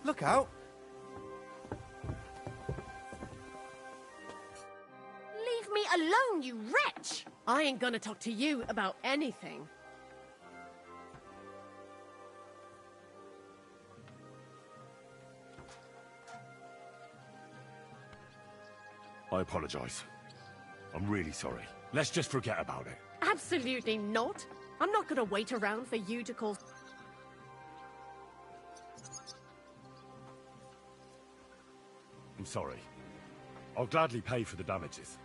Look out! Leave me alone, you wretch! I ain't gonna talk to you about anything. I apologize. I'm really sorry. Let's just forget about it. Absolutely not. I'm not gonna wait around for you to call... I'm sorry. I'll gladly pay for the damages.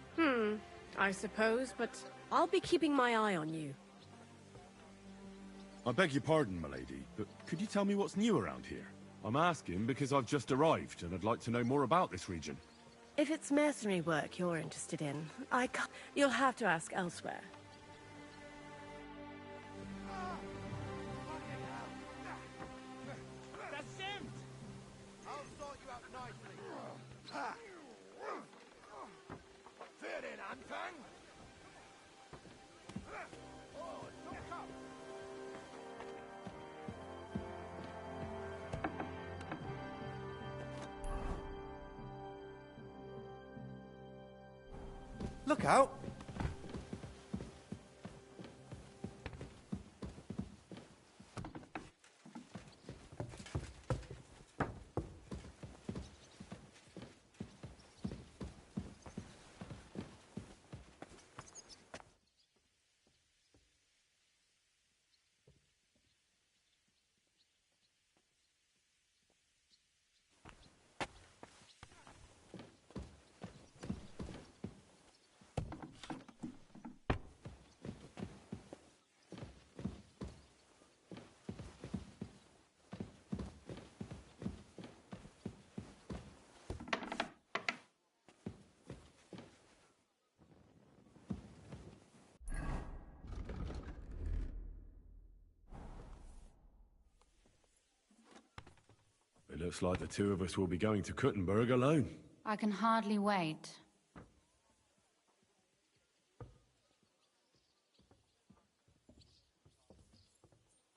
I suppose, but I'll be keeping my eye on you. I beg your pardon, milady, but could you tell me what's new around here? I'm asking because I've just arrived and I'd like to know more about this region. If it's mercenary work you're interested in, I can't... You'll have to ask elsewhere. I'll sort you out nicely. Fit in, Anfang. Oh, look up. Look out! It looks like the two of us will be going to Kuttenberg alone. I can hardly wait.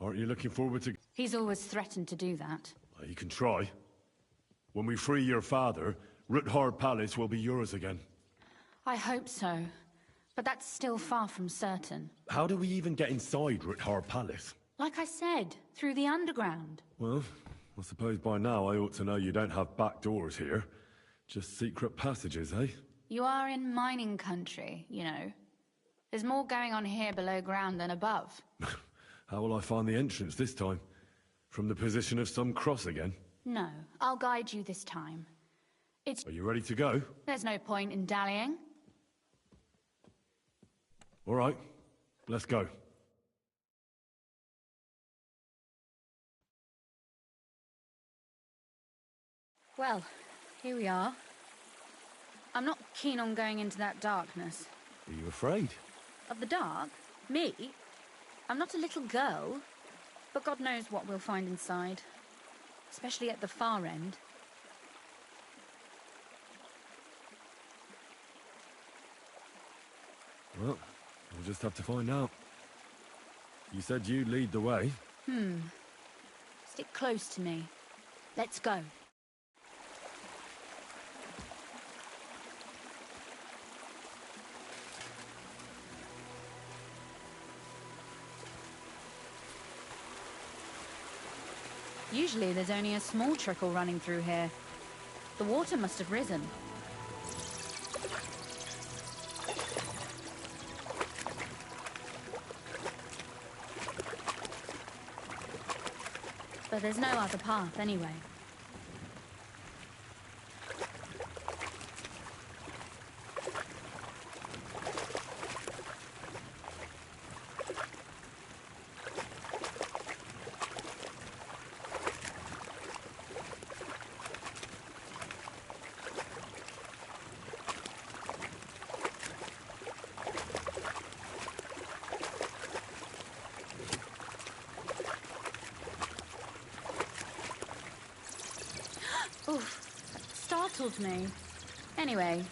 Aren't you looking forward to... He's always threatened to do that. Well, you can try. When we free your father, Ruthard Palace will be yours again. I hope so, but that's still far from certain. How do we even get inside Ruthard Palace? Like I said, through the underground. Well, I suppose by now I ought to know you don't have back doors here. Just secret passages, eh? You are in mining country, you know. There's more going on here below ground than above. How will I find the entrance this time? From the position of some cross again? No, I'll guide you this time. Are you ready to go? There's no point in dallying. All right, let's go. Well, here we are. I'm not keen on going into that darkness. Are you afraid? Of the dark? Me? I'm not a little girl, but God knows what we'll find inside. Especially at the far end. Well, we'll just have to find out. You said you'd lead the way. Stick close to me. Let's go. Usually there's only a small trickle running through here. The water must have risen. But there's no other path anyway. Oof, startled me. Anyway,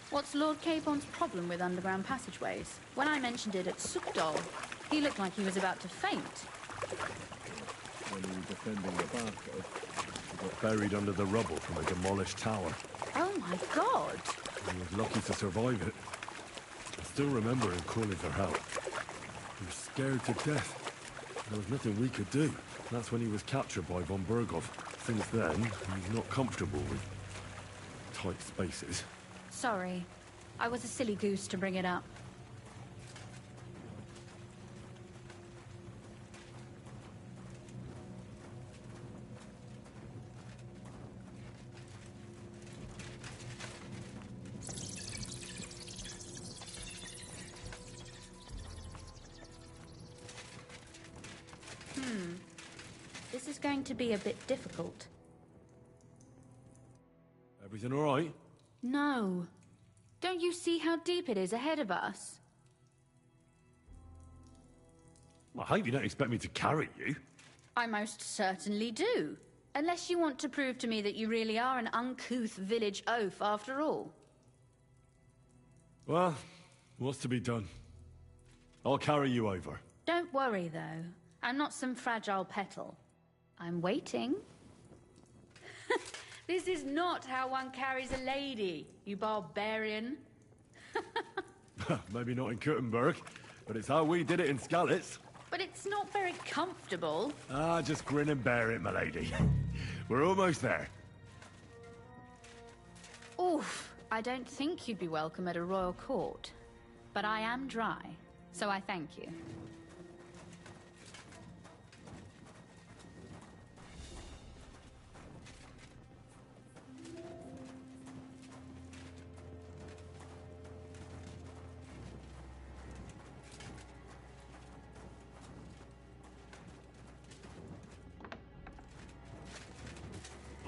what's Lord Capon's problem with underground passageways? When I mentioned it at Sukdol, he looked like he was about to faint. When he was defending the bathtub. He got buried under the rubble from a demolished tower. Oh my god! He was lucky to survive it. I still remember him calling for help. He was scared to death. There was nothing we could do. That's when he was captured by von Berghoff. Since then, he's not comfortable with tight spaces. Sorry. I was a silly goose to bring it up. This is going to be a bit difficult. Everything all right? No. Don't you see how deep it is ahead of us? I hope you don't expect me to carry you. I most certainly do. Unless you want to prove to me that you really are an uncouth village oaf after all. Well, what's to be done? I'll carry you over. Don't worry, though. I'm not some fragile petal. I'm waiting. This is not how one carries a lady, you barbarian. Maybe not in Kuttenberg, but it's how we did it in Skalitz. But it's not very comfortable. Ah, just grin and bear it, my lady. We're almost there. Oof, I don't think you'd be welcome at a royal court. But I am dry, so I thank you.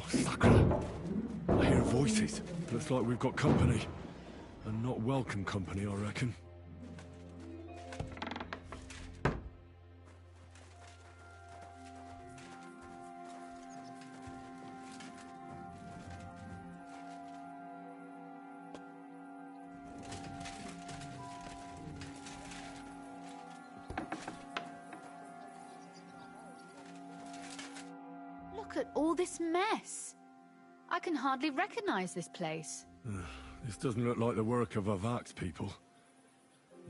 Sacre. I hear voices. Looks like we've got company. And not welcome company, I reckon. Look at all this mess. I can hardly recognize this place. This doesn't look like the work of Avak's people.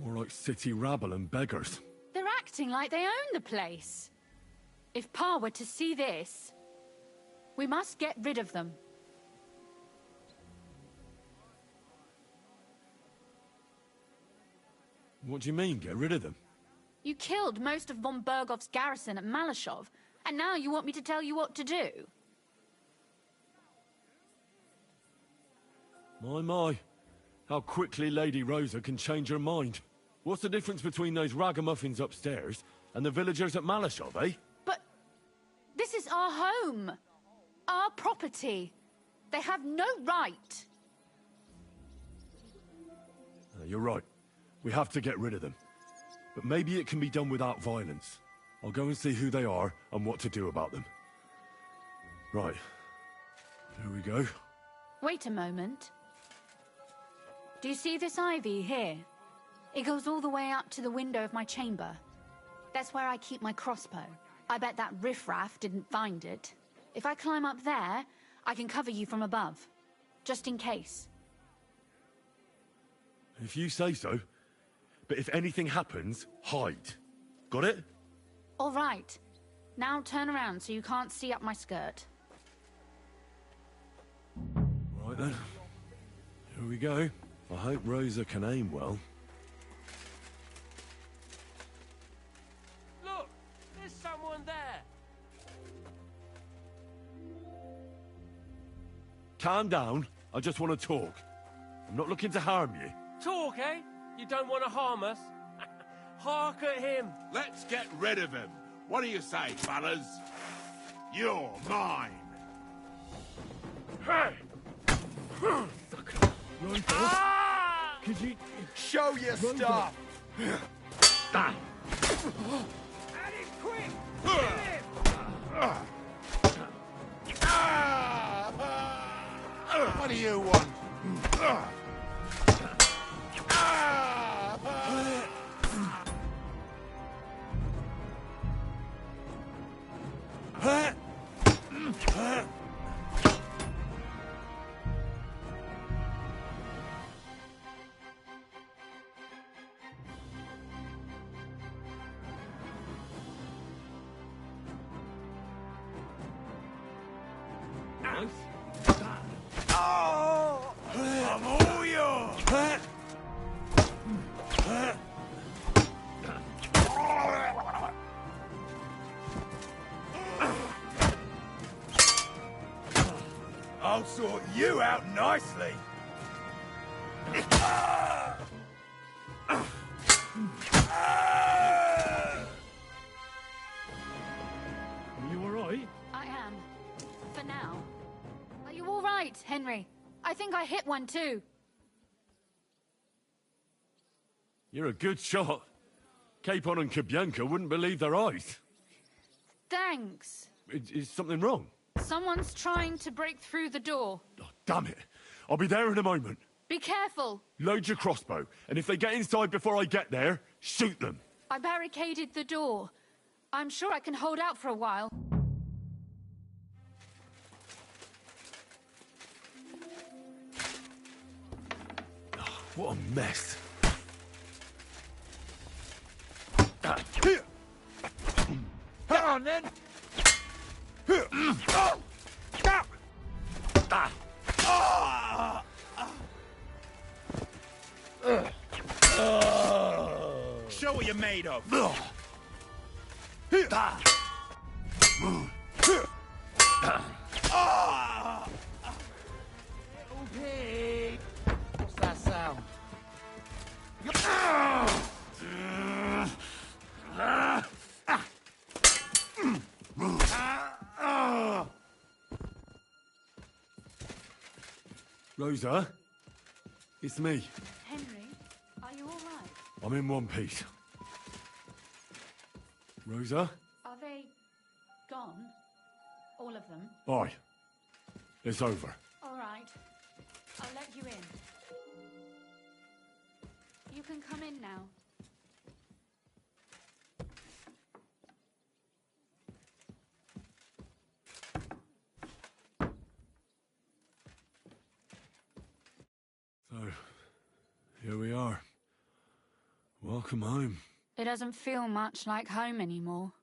More like city rabble and beggars. They're acting like they own the place. If Pa were to see this, we must get rid of them. What do you mean, get rid of them? You killed most of von Berghoff's garrison at Malashov, and now you want me to tell you what to do? My. How quickly Lady Rosa can change her mind. What's the difference between those ragamuffins upstairs and the villagers at Malashov, eh? But this is our home. Our property. They have no right. You're right. We have to get rid of them. But maybe it can be done without violence. I'll go and see who they are and what to do about them. Right. Here we go. Wait a moment. Do you see this ivy here? It goes all the way up to the window of my chamber. That's where I keep my crossbow. I bet that riffraff didn't find it. If I climb up there, I can cover you from above. Just in case. If you say so. But if anything happens, hide. Got it? All right. Now turn around so you can't see up my skirt. Right then. Here we go. I hope Rosa can aim well. Look! There's someone there! Calm down. I just want to talk. I'm not looking to harm you. Talk, eh? You don't want to harm us? Hark at him! Let's get rid of him. What do you say, fellas? You're mine. Hey! Could you... Show your stuff. At him, quick! What do you want? nice. Oh! I'm all yours! I'll sort you out nicely. Are you alright? I am. For now. Are you all right, Henry? I think I hit one too. You're a good shot. Capon and Kabianka wouldn't believe their eyes. Thanks. Is something wrong? Someone's trying to break through the door. Oh, damn it. I'll be there in a moment. Be careful. Load your crossbow, and if they get inside before I get there, shoot them. I barricaded the door. I'm sure I can hold out for a while. Oh, what a mess. Come on, then! Show what you're made of. Pig! What's that sound? Rosa? It's me. Henry, are you all right? I'm in one piece. Rosa? Are they gone? All of them? Aye. It's over. All right. I'll let you in. You can come in now. So, here we are. Welcome home. It doesn't feel much like home anymore.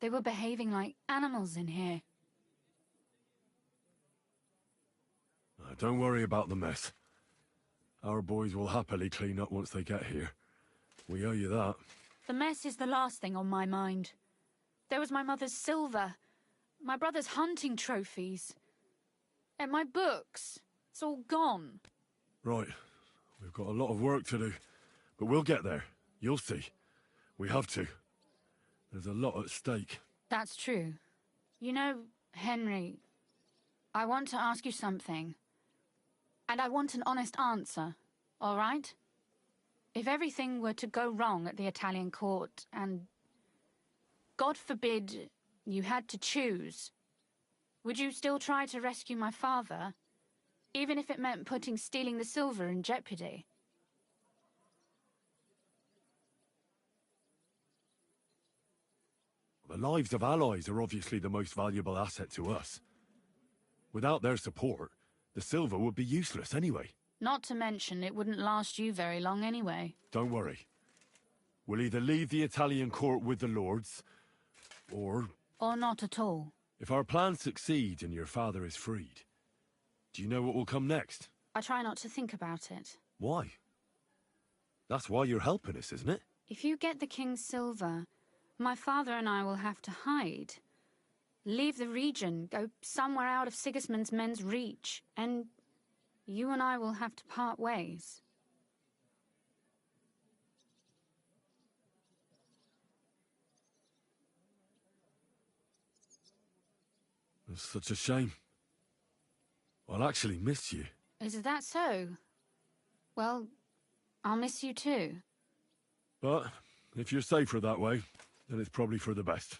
They were behaving like animals in here. Don't worry about the mess. Our boys will happily clean up once they get here. We owe you that. The mess is the last thing on my mind. There was my mother's silver, my brother's hunting trophies, and my books. It's all gone. Right. We've got a lot of work to do. But we'll get there. You'll see. We have to. There's a lot at stake. That's true. You know, Henry, I want to ask you something. And I want an honest answer, all right? If everything were to go wrong at the Italian court, and God forbid you had to choose, would you still try to rescue my father, even if it meant putting stealing the silver in jeopardy? The lives of allies are obviously the most valuable asset to us. Without their support, the silver would be useless anyway. Not to mention, it wouldn't last you very long anyway. Don't worry. We'll either leave the Italian court with the lords, or... Or not at all. If our plan succeeds and your father is freed, do you know what will come next? I try not to think about it. Why? That's why you're helping us, isn't it? If you get the king's silver, my father and I will have to hide. Leave the region, go somewhere out of Sigismund's men's reach, and you and I will have to part ways. It's such a shame. I'll actually miss you. Is that so? Well, I'll miss you too. But if you're safer that way, then it's probably for the best.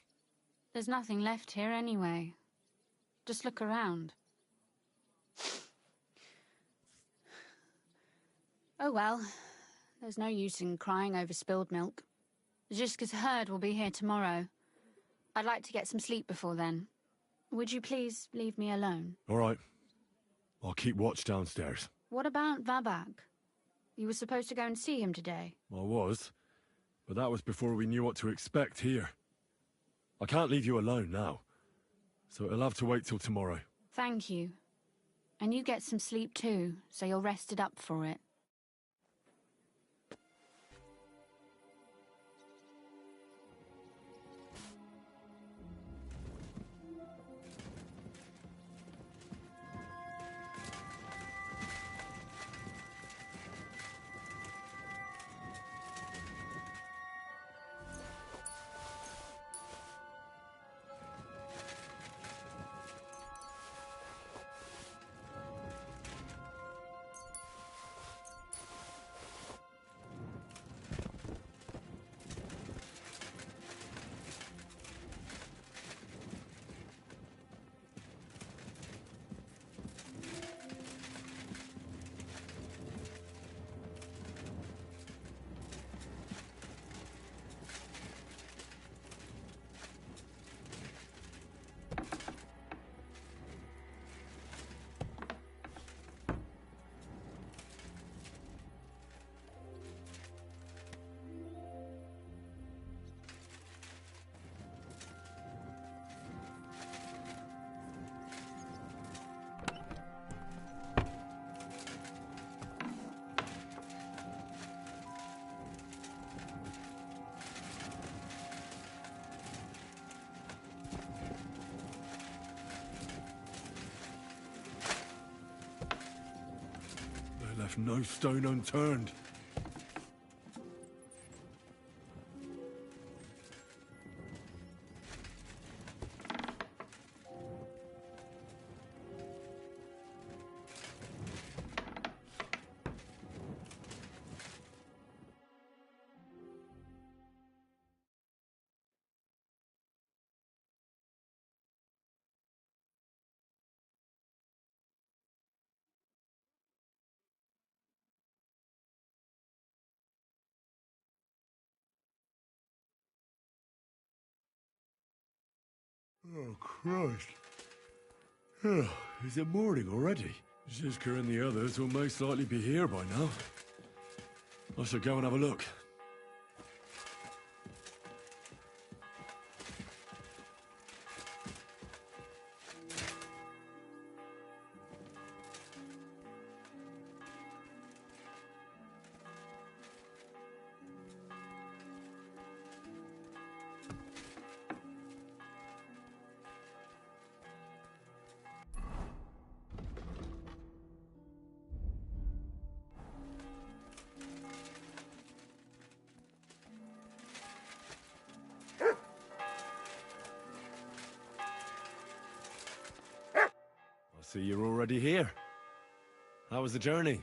There's nothing left here anyway. Just look around. Oh well, there's no use in crying over spilled milk. Ziska's herd will be here tomorrow. I'd like to get some sleep before then. Would you please leave me alone? All right. I'll keep watch downstairs. What about Vabak? You were supposed to go and see him today. I was, but that was before we knew what to expect here. I can't leave you alone now, so it'll have to wait till tomorrow. Thank you. And you get some sleep too, so you're rested up for it. They left no stone unturned. Oh, Christ. Oh, is it morning already? Zizka and the others will most likely be here by now. I should go and have a look. I see you're already here. How was the journey?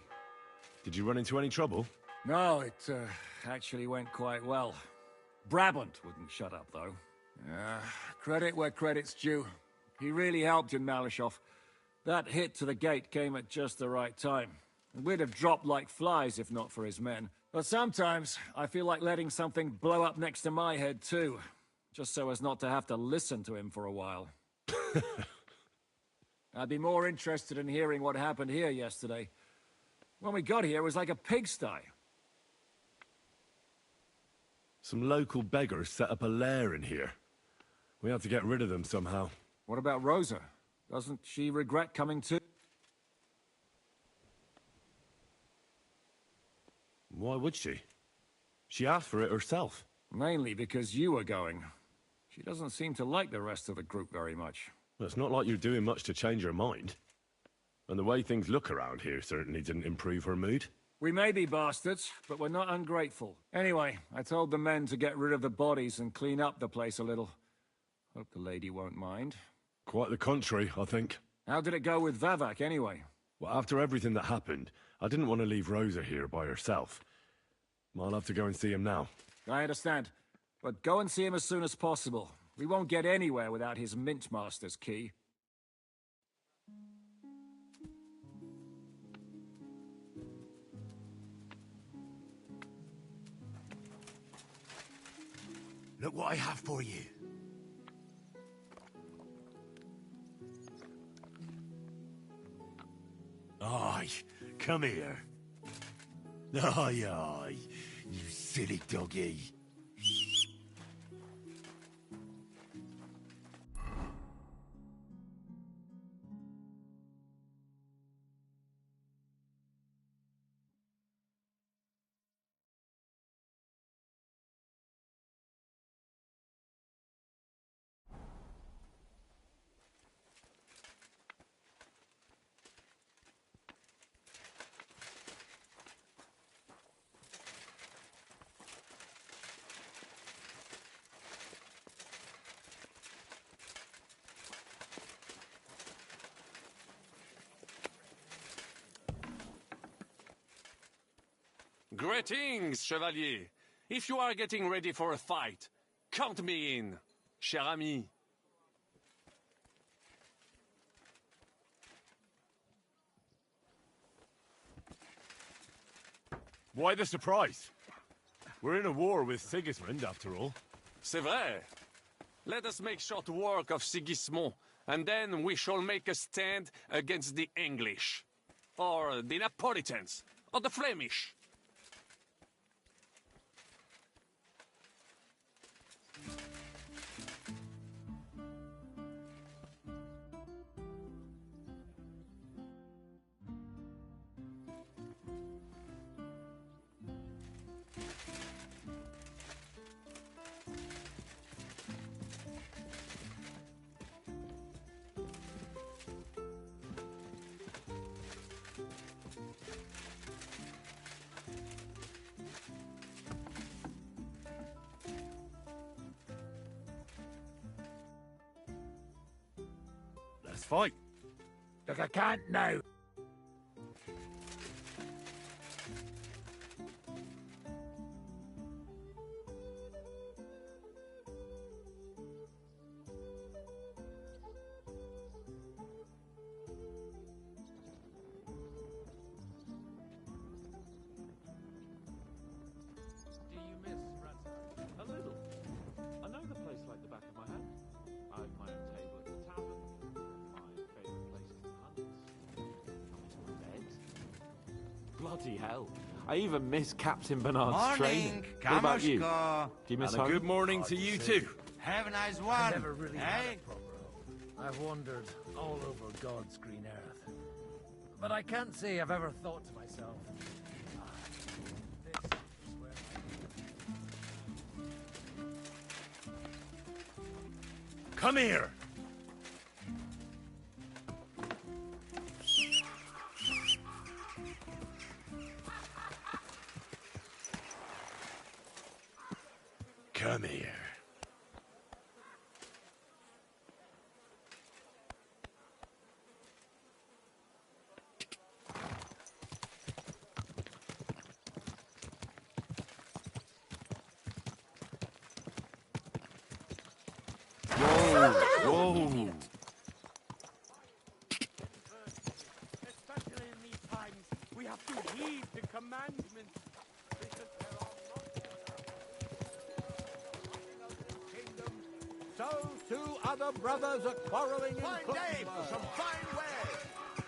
Did you run into any trouble? No, it actually went quite well. Brabant wouldn't shut up, though. Credit where credit's due. He really helped in Malishov. That hit to the gate came at just the right time. And we'd have dropped like flies if not for his men. But sometimes, I feel like letting something blow up next to my head, too. Just so as not to have to listen to him for a while. I'd be more interested in hearing what happened here yesterday. When we got here, it was like a pigsty. Some local beggars set up a lair in here. We had to get rid of them somehow. What about Rosa? Doesn't she regret coming too? Why would she? She asked for it herself. Mainly because you were going. She doesn't seem to like the rest of the group very much. Well, it's not like you're doing much to change her mind. And the way things look around here certainly didn't improve her mood. We may be bastards, but we're not ungrateful. Anyway, I told the men to get rid of the bodies and clean up the place a little. Hope the lady won't mind. Quite the contrary, I think. How did it go with Vavak, anyway? Well, after everything that happened, I didn't want to leave Rosa here by herself. I'll have to go and see him now. I understand. But go and see him as soon as possible. We won't get anywhere without his Mint Master's key. Look what I have for you. Aye, come here. Aye, aye, you silly doggy. Greetings, Chevalier. If you are getting ready for a fight, count me in, cher ami. Why the surprise? We're in a war with Sigismund, after all. C'est vrai. Let us make short work of Sigismund, and then we shall make a stand against the English. Or the Napolitans, or the Flemish. Let's fight. Look, I can't now. Do you miss Ransom? A little. I know the place like the back of my hand. I have my own table at the tavern. My favourite places to hunt. Coming to bed. Bloody hell. I even miss Captain Bernard's training. What about you? Do you miss And a home? good morning to you too. Have a nice one. I never really had eh? a proper home. I've wandered all over God's green earth. But I can't say I've ever thought to myself, this is where Come here! Come here. Whoa! Especially in these times, we have to heed the commandments. Because there are multiple kingdoms, so two other brothers are quarreling in Fine day for Kuttenberg. some fine wear.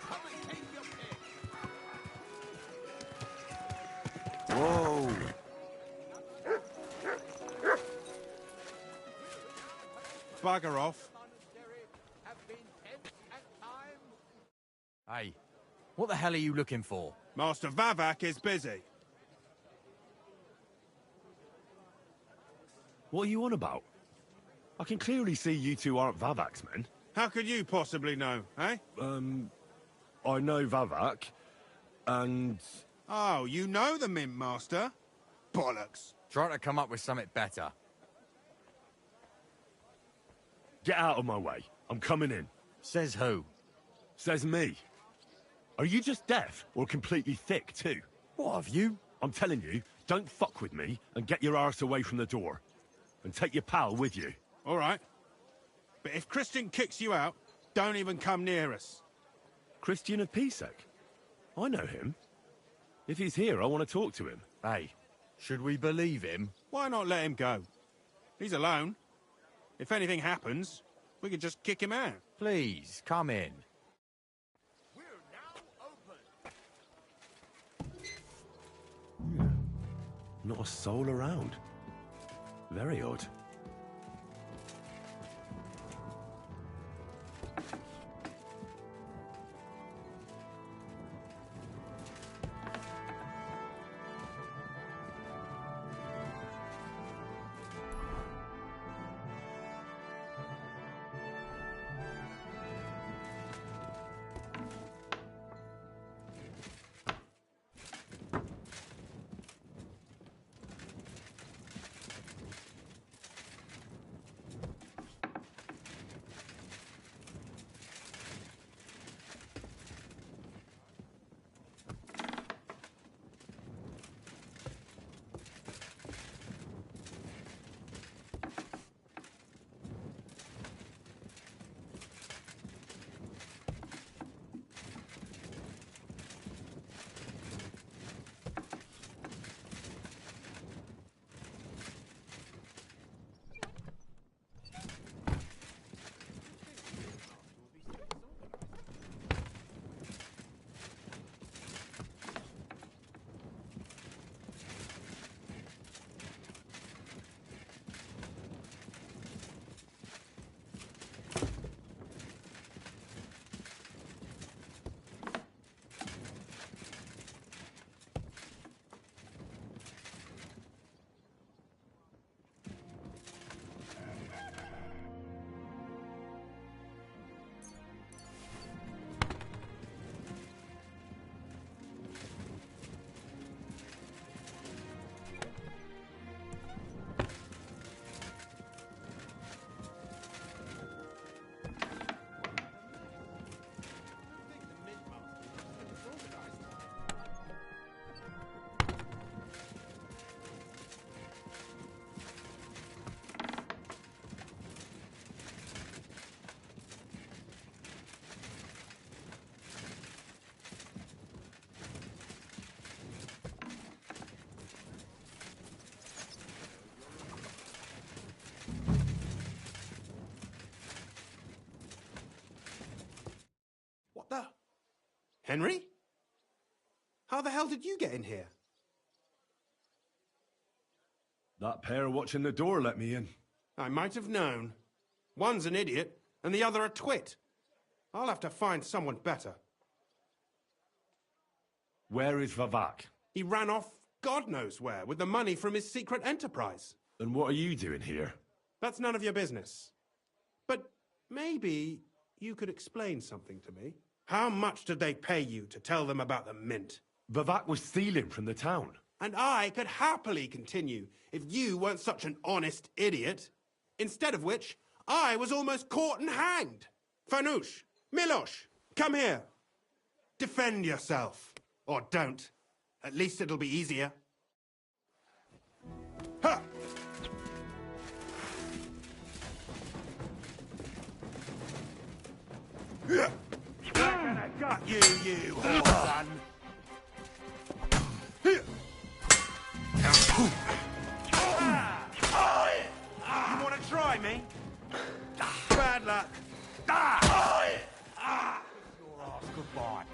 Come and take your pick. Whoa. Bugger off. Monastery have been tense at times. Hey, what the hell are you looking for? Master Vavak is busy. What are you on about? I can clearly see you two aren't Vavak's men. How could you possibly know, eh? I know Vavak, and... Oh, you know the Mint Master? Bollocks. Trying to come up with something better. Get out of my way. I'm coming in. Says who? Says me. Are you just deaf or completely thick too? What have you? I'm telling you, don't fuck with me and get your arse away from the door. And take your pal with you. All right. But if Christian kicks you out, don't even come near us. Christian of Pisek? I know him. If he's here, I want to talk to him. Hey, should we believe him? Why not let him go? He's alone. If anything happens, we can just kick him out. Please, come in. We're now open. Not a soul around. Very odd. Henry? How the hell did you get in here? That pair watching the door let me in. I might have known. One's an idiot, and the other a twit. I'll have to find someone better. Where is Vivek? He ran off God knows where with the money from his secret enterprise. And what are you doing here? That's none of your business. But maybe you could explain something to me. How much did they pay you to tell them about the mint? Vivek was stealing from the town. And I could happily continue if you weren't such an honest idiot. Instead of which, I was almost caught and hanged. Fanush, Milosh, come here. Defend yourself. Or don't. At least it'll be easier. Ha! I got you, you son. You want to try me? Bad luck. Your ass goodbye.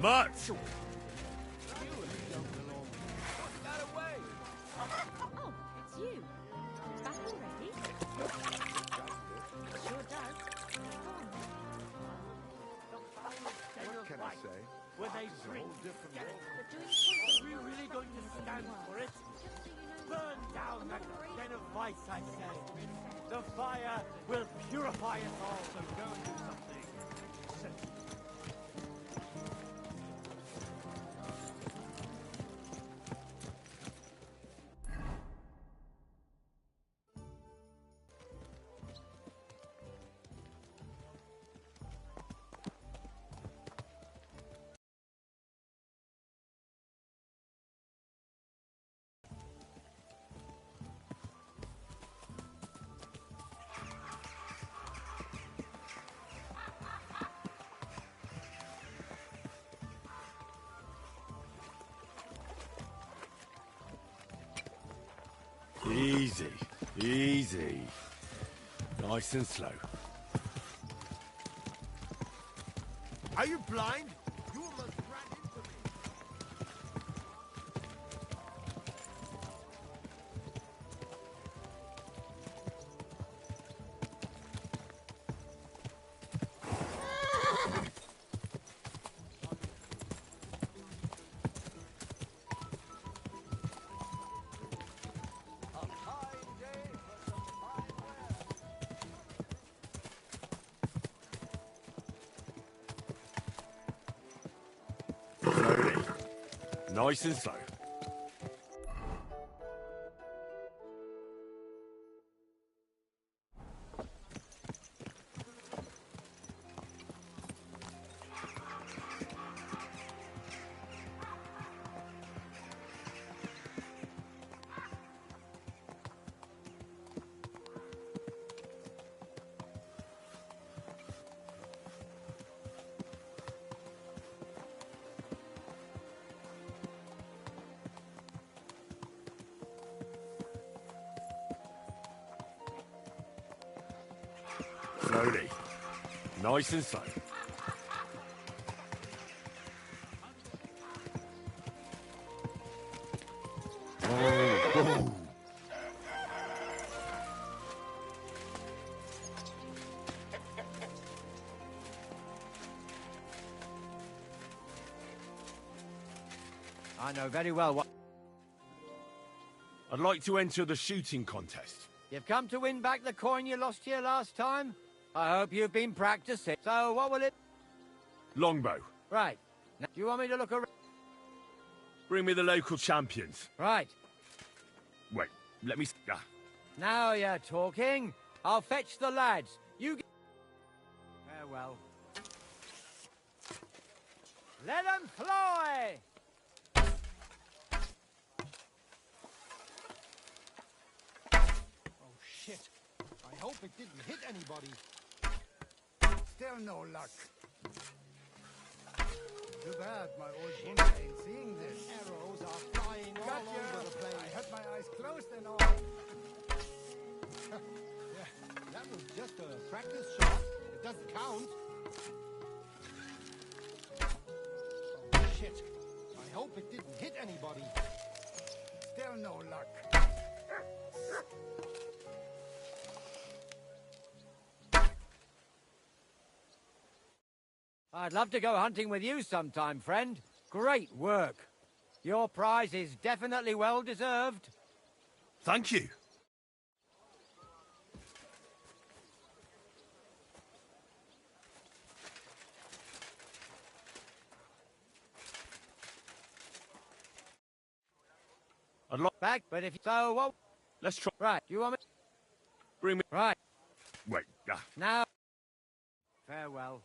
Mutt! Oh, it's you. Back already? Sure does. What can I say? When they drink, are we really going to stand for it? Burn down that den of vice, I say. The fire will purify us all, so go and do something sensible. Easy, easy. Nice and slow. Are you blind? You almost ran into me. Nice and slow. Slowly. Nice and slow. Oh. I know very well what... I'd like to enter the shooting contest. You've come to win back the coin you lost here last time? I hope you've been practicing. So, what will it... Longbow. Right. Now, do you want me to look around? Bring me the local champions. Right. Wait, let me... Now you're talking. I'll fetch the lads. You... Farewell. Let 'em fly! Oh, shit. I hope it didn't hit anybody. Still no luck. Too bad my old bunch ain't seeing this. Arrows are flying all over the place. I had my eyes closed and all. Yeah, that was just a practice shot. It doesn't count. Oh, shit. I hope it didn't hit anybody. Still no luck. I'd love to go hunting with you sometime, friend. Great work. Your prize is definitely well deserved. Thank you. I'd like... Back, but if... So, what... Let's try... Right, you want me... Bring me... Right. Wait, Now... Farewell.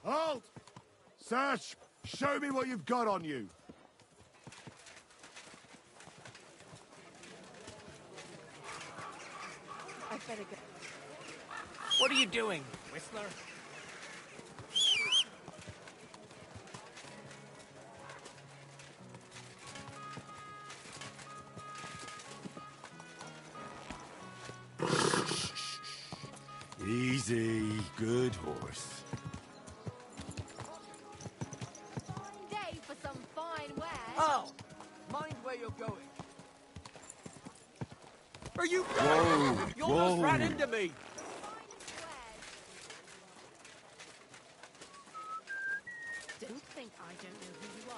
Halt! Search! Show me what you've got on you! I'd better go. What are you doing, Whistler? Easy, good horse. Fine day for some fine wear. Oh! Mind where you're going. Are you... Whoa! You almost Whoa. ran into me! Don't think I don't know who you are.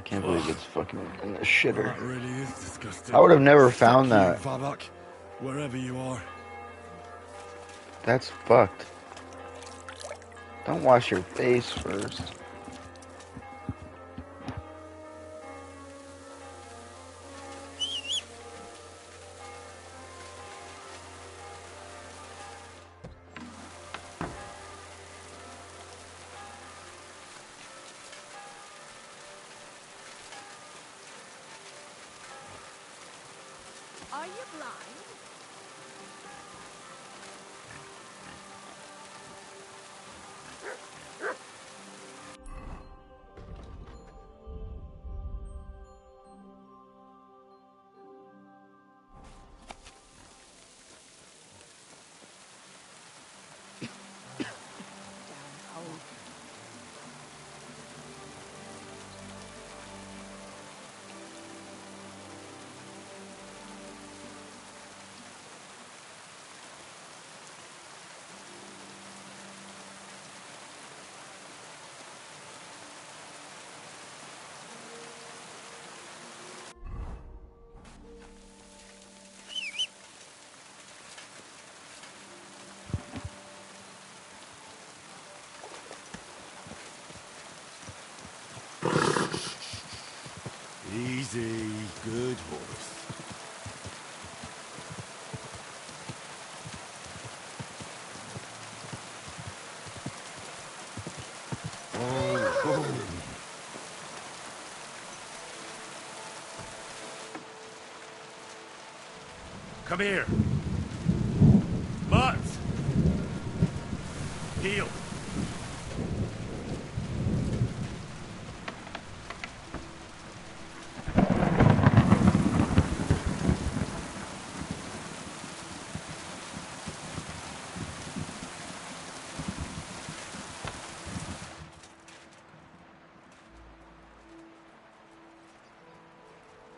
can't believe it's fucking in the shitter. That really is disgusting. I would have never Fuck found you, that. Vavak, wherever you are. That's fucked. Don't wash your face first. Are you blind? Easy, good horse. Oh. Come here. Butts. Heel.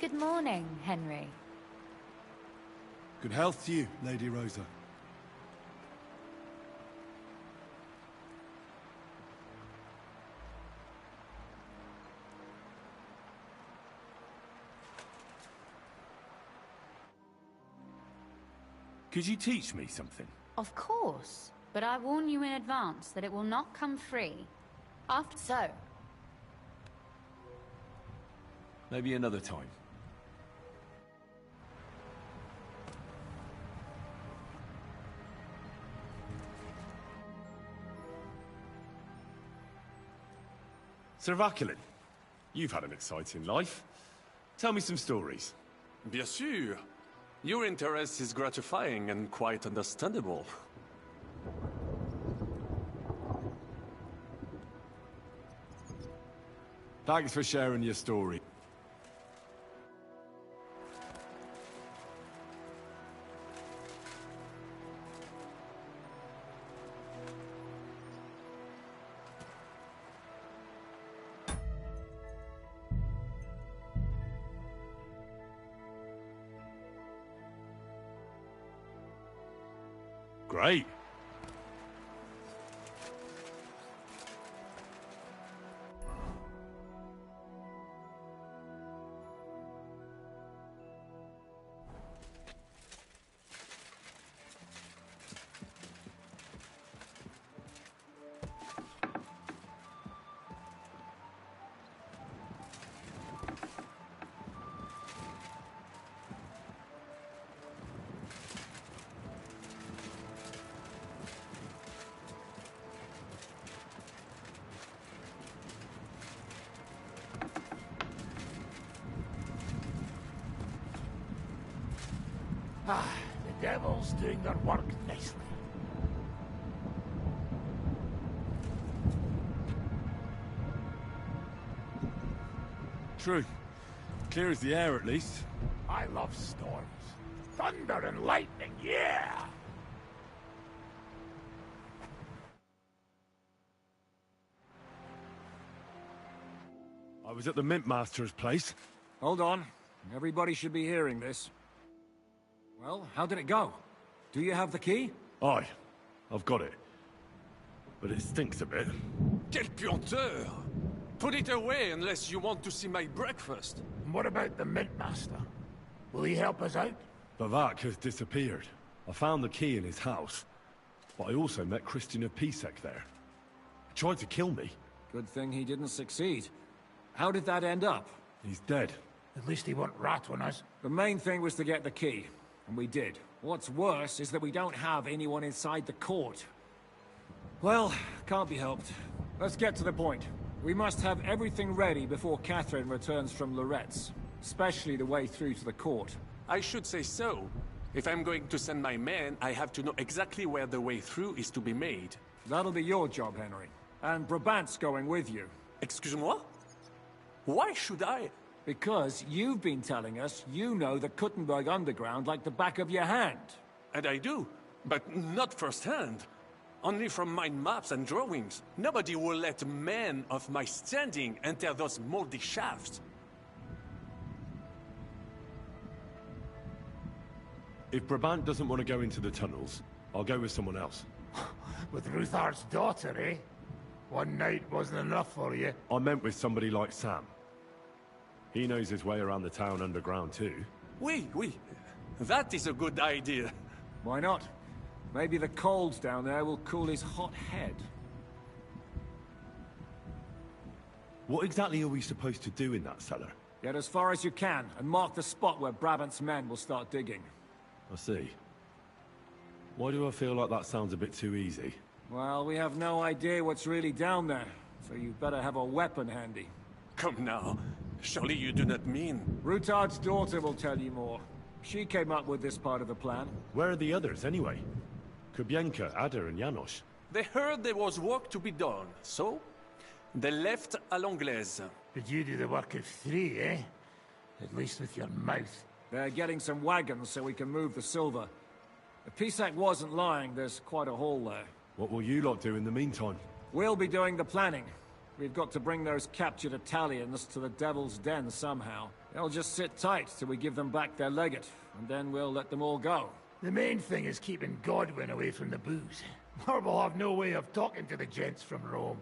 Good morning, Henry. Good health to you, Lady Rosa. Could you teach me something? Of course, but I warn you in advance that it will not come free. After so. Maybe another time. Sir Vaculin, you've had an exciting life. Tell me some stories. Bien sûr. Your interest is gratifying and quite understandable. Thanks for sharing your story. Great. Ah, the devil's doing their work nicely. True. Clear as the air, at least. I love storms. Thunder and lightning, yeah! I was at the Mint Master's place. Hold on. Everybody should be hearing this. Well, how did it go? Do you have the key? Aye, I've got it. But it stinks a bit. Quel puanteur! Put it away unless you want to see my breakfast. And what about the Mint Master? Will he help us out? Vivek has disappeared. I found the key in his house, but I also met Christian of Pisek there. He tried to kill me. Good thing he didn't succeed. How did that end up? He's dead. At least he won't rat on us. The main thing was to get the key, and we did. What's worse is that we don't have anyone inside the court. Well, can't be helped. Let's get to the point. We must have everything ready before Catherine returns from Loretz, especially the way through to the court. I should say so. If I'm going to send my men, I have to know exactly where the way through is to be made. That'll be your job, Henry. And Brabant's going with you. Excuse-moi? Why should I? Because you've been telling us you know the Kuttenberg underground like the back of your hand. And I do, but not firsthand. Only from mind maps and drawings. Nobody will let men of my standing enter those moldy shafts. If Brabant doesn't want to go into the tunnels, I'll go with someone else. With Ruthar's daughter, eh? One night wasn't enough for you. I meant with somebody like Sam. He knows his way around the town underground too. Oui. That is a good idea. Why not? Maybe the cold down there will cool his hot head. What exactly are we supposed to do in that cellar? Get as far as you can, and mark the spot where Brabant's men will start digging. I see. Why do I feel like that sounds a bit too easy? Well, we have no idea what's really down there, so you better have a weapon handy. Come now. Surely you do not mean... Rutard's daughter will tell you more. She came up with this part of the plan. Where are the others, anyway? Kubienka, Ada, and Janos. They heard there was work to be done, so... they left à l'anglaise. Did you do the work of 3, eh? At least with your mouth. They're getting some wagons so we can move the silver. If Pisek wasn't lying, there's quite a haul there. What will you lot do in the meantime? We'll be doing the planning. We've got to bring those captured Italians to the Devil's Den somehow. They'll just sit tight till we give them back their legate, and then we'll let them all go. The main thing is keeping Godwin away from the booze. Or we'll have no way of talking to the gents from Rome.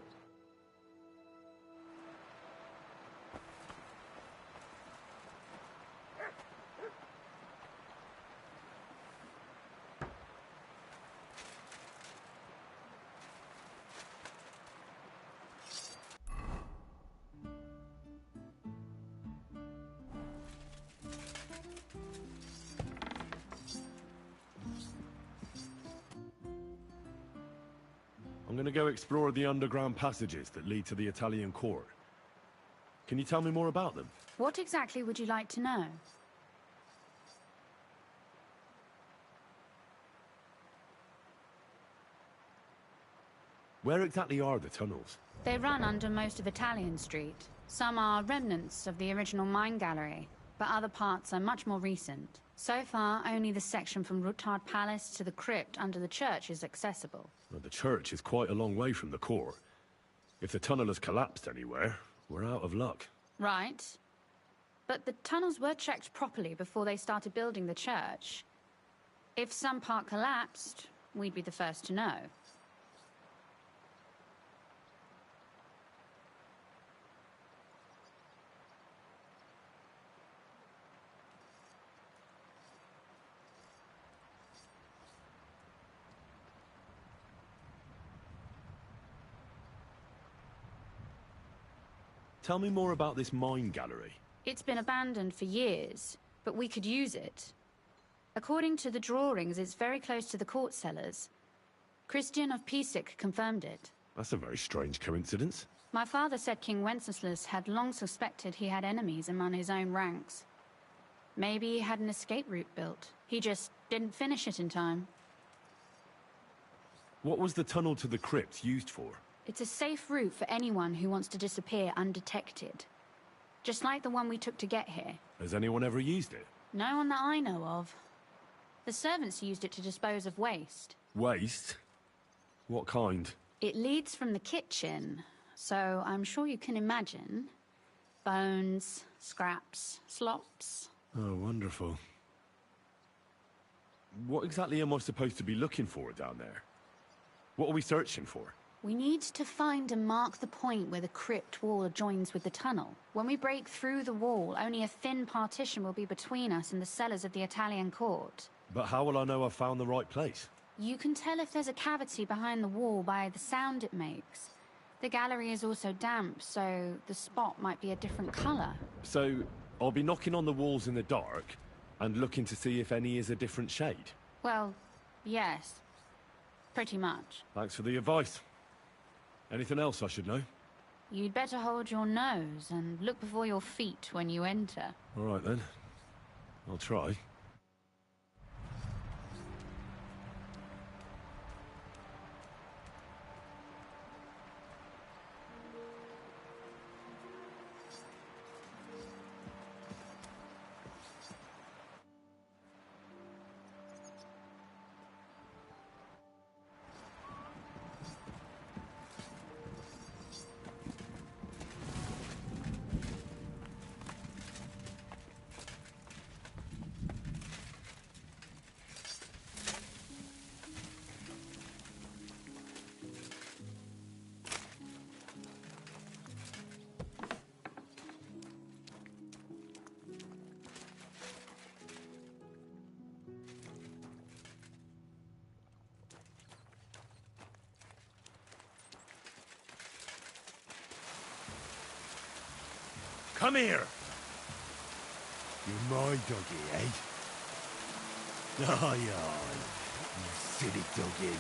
I'm gonna go explore the underground passages that lead to the Italian court. Can you tell me more about them? What exactly would you like to know? Where exactly are the tunnels? They run under most of Italian Street. Some are remnants of the original mine gallery, but other parts are much more recent. So far, only the section from Rutard Palace to the crypt under the church is accessible. Well, the church is quite a long way from the court. If the tunnel has collapsed anywhere, we're out of luck. Right. But the tunnels were checked properly before they started building the church. If some part collapsed, we'd be the first to know. Tell me more about this mine gallery. It's been abandoned for years, but we could use it. According to the drawings, it's very close to the court cellars. Christian of Pisek confirmed it. That's a very strange coincidence. My father said King Wenceslas had long suspected he had enemies among his own ranks. Maybe he had an escape route built. He just didn't finish it in time. What was the tunnel to the crypt used for? It's a safe route for anyone who wants to disappear undetected. Just like the one we took to get here. Has anyone ever used it? No one that I know of. The servants used it to dispose of waste. Waste? What kind? It leads from the kitchen, so I'm sure you can imagine. Bones, scraps, slops. Oh, wonderful. What exactly am I supposed to be looking for down there? What are we searching for? We need to find and mark the point where the crypt wall joins with the tunnel. When we break through the wall, only a thin partition will be between us and the cellars of the Italian court. But how will I know I've found the right place? You can tell if there's a cavity behind the wall by the sound it makes. The gallery is also damp, so the spot might be a different color. So, I'll be knocking on the walls in the dark and looking to see if any is a different shade? Well, yes. Pretty much. Thanks for the advice. Anything else I should know? You'd better hold your nose and look before your feet when you enter. All right then. I'll try. Come here! You're my doggy, eh? Aye, aye. You silly doggy.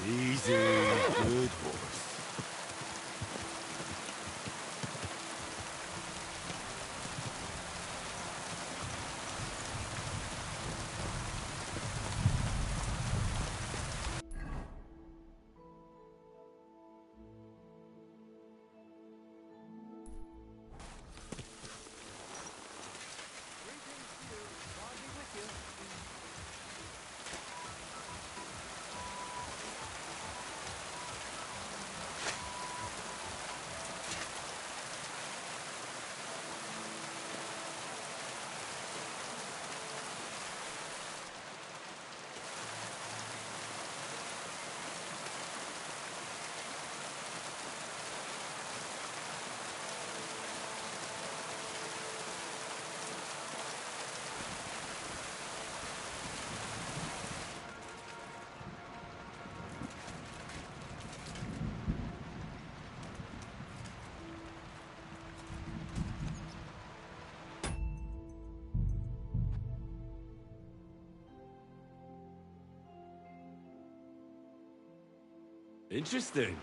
Easy, good horse. Interesting.